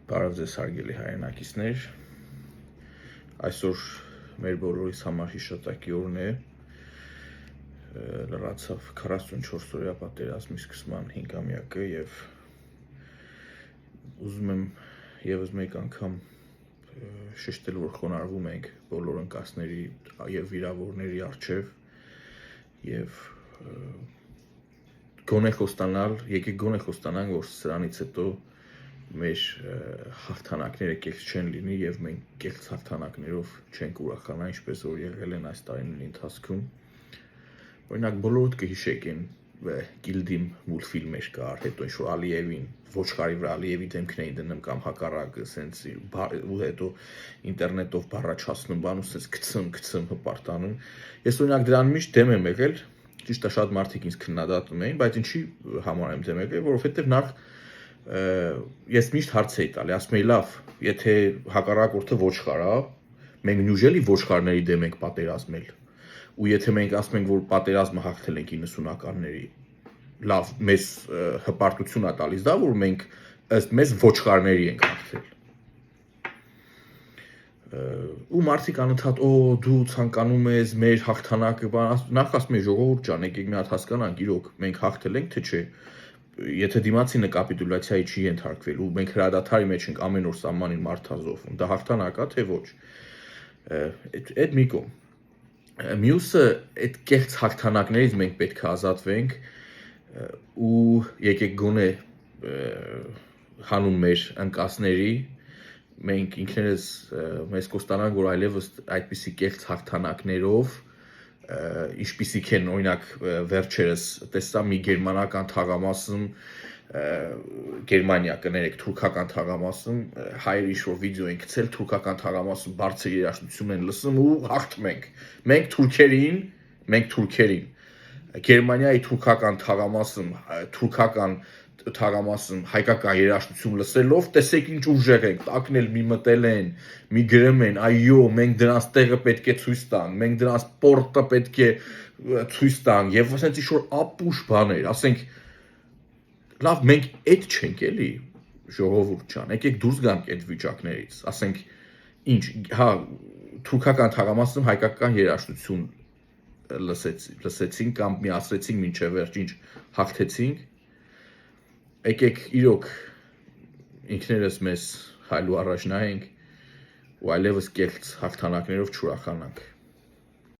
Բարև ձեզ հարգելի հայրենակիցներ, այսօր մեր բոլորիս համար հիշատակի օրն է, լրացավ 44-օրյա պատերազմի սկսման 5-ամյակը և ուզում եմ ևս մեկ անգամ շեշտել, որ խոնարհվում ենք բոլոր ընկածների և վիրավորների առջև և եկեք գոնե խոստանանք, որ սրանից հետո մեր հաղթանակները կեղծ չեն լինի և մենք կեղծ հաղթանակներով չենք ուրախանա, ինչպես որ եղել են այս տարիների ընթացքում։ Օրինակ բոլորդ կհիշեք այն Գիլդիմ մուլտֆիլմեր կար, հետո ինչ-որ Ալիևին, ոչխարի վրա Ալիևի դեմքն էին դնում կամ հակառակը, ու հետո ինտերնետով բառաչացնում, բան ու գցում հպարտանում։ Ես օրինակ դրան միշտ դեմ եմ եղել, ճիշտ է շատ մարդիկ ինձ քննադատում էին, բայց ինչի համար եմ դեմ եղել, որովհետև նախ ես միշտ հարց էի տալի, ասում էի լավ, եթե հակառակորդը ոչխար է, մենք նույնիսկ ոչխարների դեմ ենք պատերազմել, ու եթե մենք ասում ենք, որ պատերազմը հաղթել ենք 90-ականների, լավ, մեզ հպարտություն է տալիս դա, որ մենք ըստ մեզ ոչխարների ենք հաղթել։ Ու մարդիկ անընդհատ դու ցանկանում ես մեր հաղթանակը, նախ ասում էի ժողովուրդ ջան, եկեք մի հատ հասկանանք, իրոք մենք հաղթել ենք թե չէ։ Եթե դիմացինը կապիտուլյացիայի չի ենթարկվել ու մենք հրադադարի մեջ ենք ամեն օր սահմանին մարդ ազովում, դա հաղթանակ է թե ոչ։ Այդ մի կողմ։ Մյուսը այդ կեղծ հաղթանակներից մենք պետք է ազատվենք ու եկեք գոնե հանուն մեր ընկածների մենք ինքներս մեզ կոստանանք, որ այլևս այդպիսի կեղծ հաղթանակներով, ինչպիսիք են օրինակ վերջերս տեսա մի գերմանական թաղամասում, Գերմանիա կներեք, թուրքական թաղամասում հայերը ինչ-որ վիդեո են գցել, թուրքական թաղամասում բարձր երաժշտություն են լսում ու հաղթում ենք։ Մենք թուրքերին, Գերմանիայի թուրքական թաղամասում հայկական երաժշտություն լսելով, տեսեք ինչ ուժեղ ենք, տակն էլ մի մտել են, մի գրում են, այո, մենք դրանց տեղը պետք է ցույց տանք, մենք դրանց պորտը պետք է ցույց տանք, եւ ասենց ինչ-որ ապուշ բաներ, ասենք լավ, մենք այդ չենք էլի, ժողովուրդ ջան, եկեք դուրս գանք այդ վիճակներից, ասենք ինչ, հա, թուրքական թաղամասում հայկական երաժշտություն լսեցինք կամ միացրեցինք մինչև վերջ, ինչ հաղթեցինք, եկեք իրոք ինքներս մեզ հայլու առաջ նայենք ու այլևս կեղծ հաղթանակներով չուրախանանք։